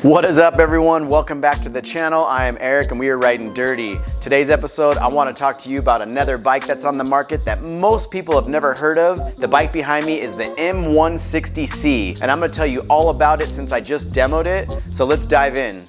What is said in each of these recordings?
What is up, everyone? Welcome back to the channel. I am Eric and we are riding dirty. Today's episode, I want to talk to you about another bike that's on the market that most people have never heard of. The bike behind me is the M160C, and I'm going to tell you all about it since I just demoed it. So let's dive in.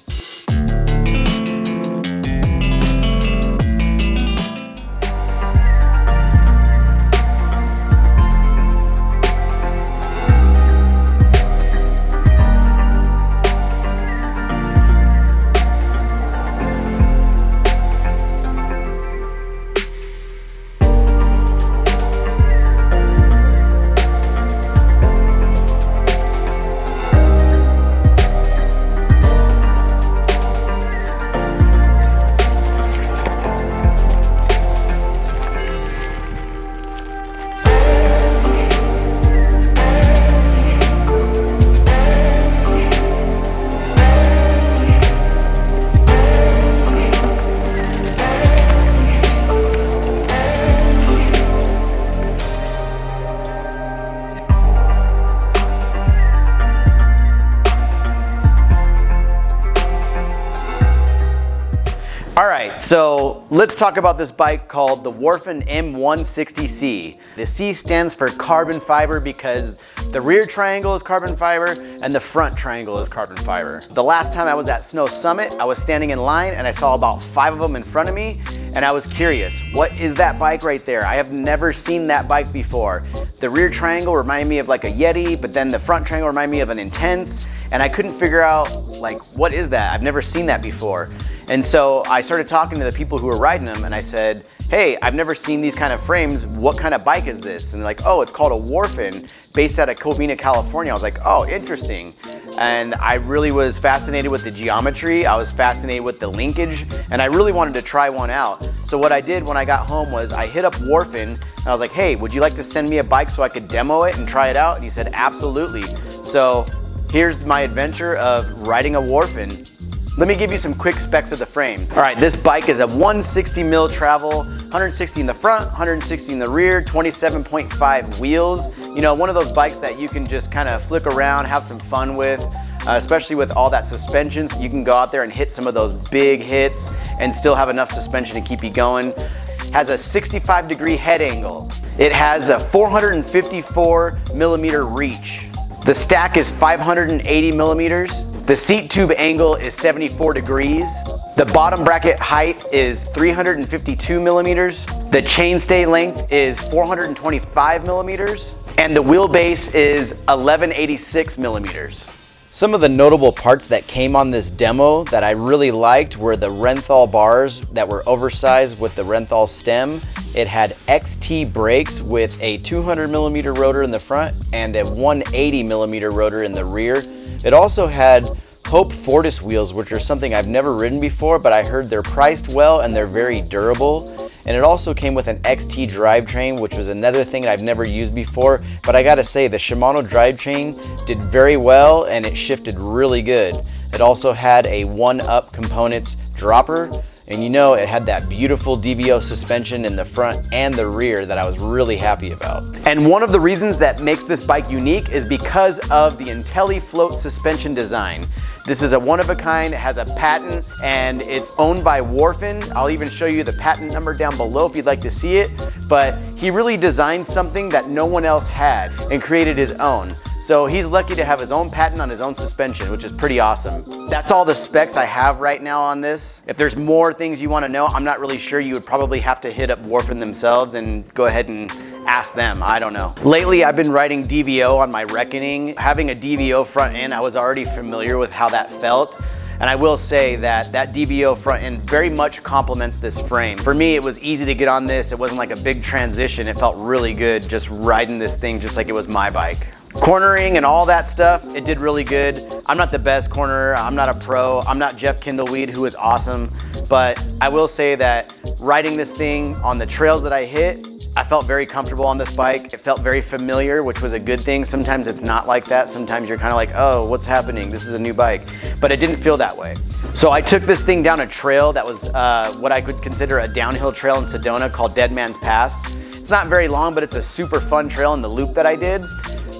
Alright, so let's talk about this bike called the Warphen M160C. The C stands for carbon fiber because the rear triangle is carbon fiber and the front triangle is carbon fiber. The last time I was at Snow Summit, I was standing in line and I saw about 5 of them in front of me, and I was curious, what is that bike right there? I have never seen that bike before. The rear triangle reminded me of like a Yeti, but then the front triangle reminded me of an Intense, and I couldn't figure out like, what is that? I've never seen that before. And so I started talking to the people who were riding them and I said, hey, I've never seen these kind of frames. What kind of bike is this? And they're like, oh, it's called a Warphen, based out of Covina, California. I was like, oh, interesting. And I really was fascinated with the geometry. I was fascinated with the linkage, and I really wanted to try one out. So what I did when I got home was I hit up Warphen and I was like, hey, would you like to send me a bike so I could demo it and try it out? And he said, absolutely. So here's my adventure of riding a Warphen. Let me give you some quick specs of the frame. All right, this bike is a 160 mil travel, 160 in the front, 160 in the rear, 27.5 wheels. You know, one of those bikes that you can just kind of flick around, have some fun with, especially with all that suspension. So you can go out there and hit some of those big hits and still have enough suspension to keep you going. Has a 65-degree head angle. It has a 454 millimeter reach. The stack is 580 millimeters. The seat tube angle is 74 degrees. The bottom bracket height is 352 millimeters. The chainstay length is 425 millimeters. And the wheelbase is 1186 millimeters. Some of the notable parts that came on this demo that I really liked were the Renthal bars that were oversized with the Renthal stem. It had XT brakes with a 200 millimeter rotor in the front and a 180 millimeter rotor in the rear. It also had Hope Fortis wheels, which are something I've never ridden before, but I heard they're priced well and they're very durable. And it also came with an XT drivetrain, which was another thing I've never used before. But I gotta say, the Shimano drivetrain did very well and it shifted really good. It also had a 1-up components dropper, and you know, it had that beautiful DVO suspension in the front and the rear that I was really happy about. And one of the reasons that makes this bike unique is because of the Intelifloat suspension design. This is a one-of-a-kind, it has a patent, and it's owned by Warphen. I'll even show you the patent number down below if you'd like to see it. But he really designed something that no one else had and created his own. So he's lucky to have his own patent on his own suspension, which is pretty awesome. That's all the specs I have right now on this. If there's more things you want to know, I'm not really sure. You would probably have to hit up Warphen themselves and go ahead and ask them. I don't know. Lately, I've been riding DVO on my Reckoning. Having a DVO front end, I was already familiar with how that felt. And I will say that that DVO front end very much complements this frame. For me, it was easy to get on this. It wasn't like a big transition. It felt really good just riding this thing just like it was my bike. Cornering and all that stuff, it did really good. I'm not the best cornerer, I'm not a pro, I'm not Jeff Kindleweed, who is awesome, but I will say that riding this thing on the trails that I hit, I felt very comfortable on this bike. It felt very familiar, which was a good thing. Sometimes it's not like that. Sometimes you're kind of like, oh, what's happening? This is a new bike. But it didn't feel that way. So I took this thing down a trail that was what I could consider a downhill trail in Sedona called Dead Man's Pass. It's not very long, but it's a super fun trail in the loop that I did.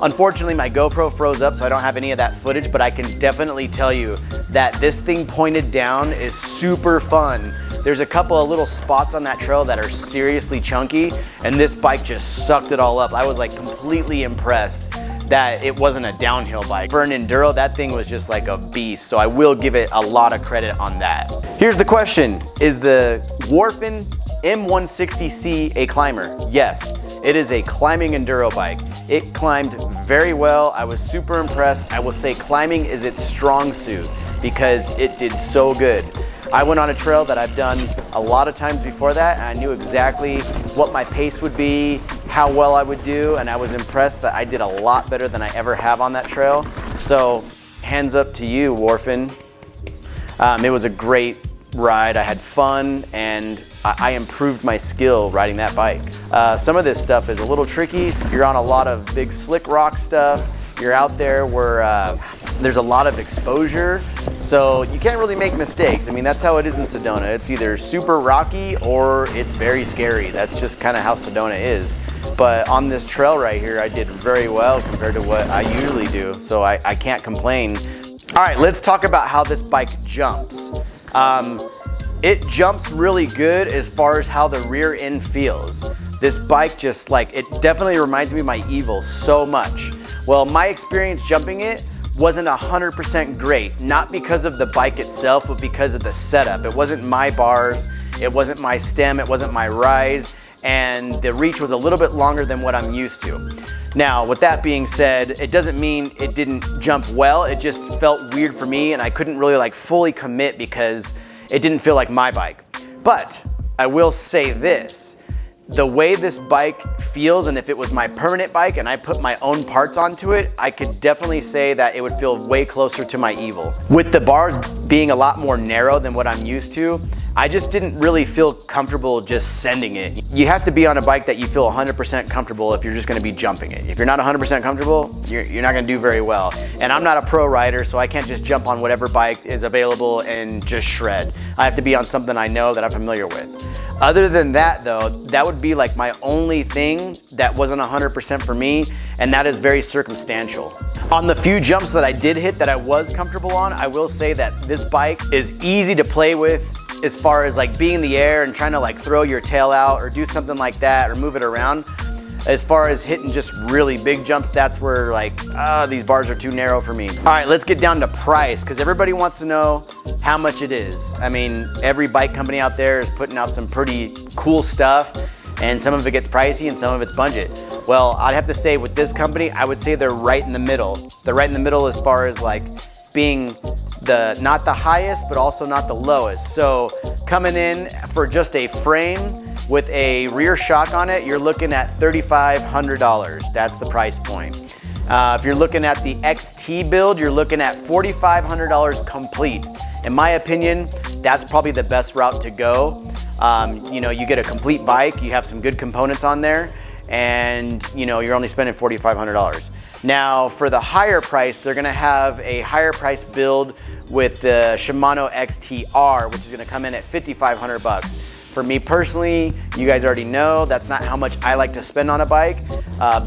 Unfortunately, my GoPro froze up, so I don't have any of that footage, but I can definitely tell you that this thing pointed down is super fun. There's a couple of little spots on that trail that are seriously chunky, and this bike just sucked it all up. I was like completely impressed that it wasn't a downhill bike. For an enduro, that thing was just like a beast, so I will give it a lot of credit on that. Here's the question, is the Warphen M160C a climber? Yes, it is a climbing enduro bike. It climbed very well. I was super impressed. I will say climbing is its strong suit because it did so good. I went on a trail that I've done a lot of times before that, and I knew exactly what my pace would be, how well I would do, and I was impressed that I did a lot better than I ever have on that trail. So hands up to you, Warphen. It was a great ride. I had fun, and I improved my skill riding that bike. Some of this stuff is a little tricky. You're on a lot of big slick rock stuff. You're out there where there's a lot of exposure, so you can't really make mistakes. I mean, that's how it is in Sedona. It's either super rocky or it's very scary. That's just kind of how Sedona is. But on this trail right here, I did very well compared to what I usually do, so I can't complain. All right, let's talk about how this bike jumps. It jumps really good as far as how the rear end feels. This bike just it definitely reminds me of my Evil so much. Well, my experience jumping it wasn't 100% great, not because of the bike itself, but because of the setup. It wasn't my bars, it wasn't my stem, it wasn't my rise, and the reach was a little bit longer than what I'm used to. Now, with that being said, it doesn't mean it didn't jump well, it just felt weird for me, and I couldn't really fully commit because it didn't feel like my bike. But I will say this, the way this bike feels, and if it was my permanent bike and I put my own parts onto it, I could definitely say that it would feel way closer to my Evil. With the bars being a lot more narrow than what I'm used to, I just didn't really feel comfortable just sending it. You have to be on a bike that you feel 100% comfortable if you're just gonna be jumping it. If you're not 100% comfortable, you're not gonna do very well. And I'm not a pro rider, so I can't just jump on whatever bike is available and just shred. I have to be on something I know that I'm familiar with. Other than that though, that would be like my only thing that wasn't 100% for me, and that is very circumstantial. On the few jumps that I did hit that I was comfortable on, I will say that this bike is easy to play with as far as being in the air and trying to throw your tail out or do something like that or move it around. As far as hitting just really big jumps, that's where these bars are too narrow for me. All right, let's get down to price, because everybody wants to know how much it is. I mean, every bike company out there is putting out some pretty cool stuff, and some of it gets pricey and some of it's budget. Well, I'd have to say with this company, I would say they're right in the middle. They're right in the middle as far as being not the highest, but also not the lowest. So coming in for just a frame with a rear shock on it, you're looking at $3,500. That's the price point. If you're looking at the XT build, you're looking at $4,500 complete. In my opinion, that's probably the best route to go. You get a complete bike, you have some good components on there, and you're only spending $4,500. Now for the higher price, they're gonna have a higher price build with the Shimano XTR, which is gonna come in at $5,500. For me personally, you guys already know, that's not how much I like to spend on a bike.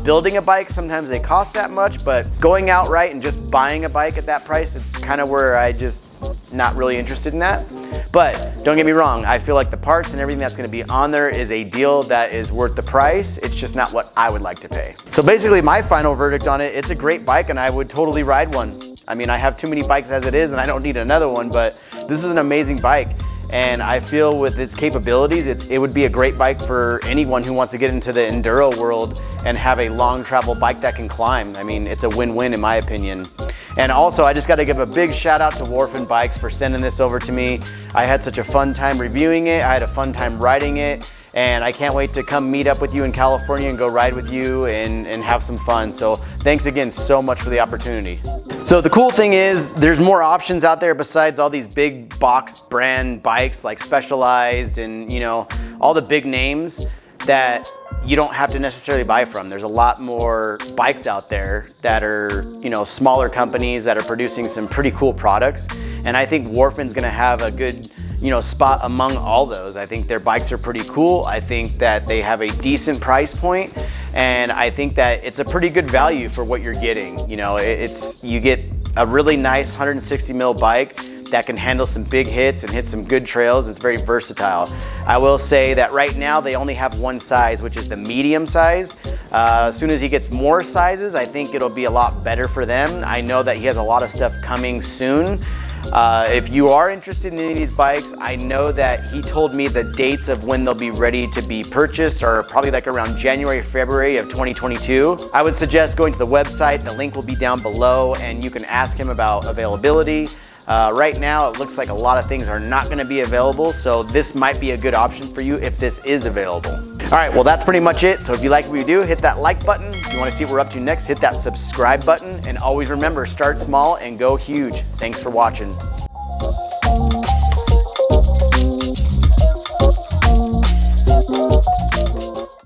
Building a bike, sometimes they cost that much, but going outright and just buying a bike at that price, it's kind of where I just not really interested in that. But don't get me wrong, I feel like the parts and everything that's gonna be on there is a deal that is worth the price. It's just not what I would like to pay. So basically my final verdict on it, it's a great bike and I would totally ride one. I mean, I have too many bikes as it is and I don't need another one, but this is an amazing bike. And I feel with its capabilities, it would be a great bike for anyone who wants to get into the enduro world and have a long travel bike that can climb. I mean, it's a win-win in my opinion. And also, I just got to give a big shout out to Warphen Bikes for sending this over to me. I had such a fun time reviewing it. I had a fun time riding it. And I can't wait to come meet up with you in California and go ride with you and have some fun. So thanks again so much for the opportunity. So the cool thing is there's more options out there besides all these big box brand bikes like Specialized and all the big names that you don't have to necessarily buy from. There's a lot more bikes out there that are smaller companies that are producing some pretty cool products. And I think Warphen's gonna have a good spot among all those. I think their bikes are pretty cool. I think that they have a decent price point. And I think that it's a pretty good value for what you're getting. You know, you get a really nice 160 mil bike that can handle some big hits and hit some good trails. It's very versatile. I will say that right now they only have one size, which is the medium size. As soon as he gets more sizes, I think it'll be a lot better for them. I know that he has a lot of stuff coming soon. If you are interested in any of these bikes, I know that he told me the dates of when they'll be ready to be purchased are probably like around January, February of 2022. I would suggest going to the website. The link will be down below and you can ask him about availability. Right now, it looks like a lot of things are not going to be available, so this might be a good option for you if this is available. All right, well, that's pretty much it. So if you like what we do, hit that like button. If you want to see what we're up to next, hit that subscribe button. And always remember, start small and go huge. Thanks for watching.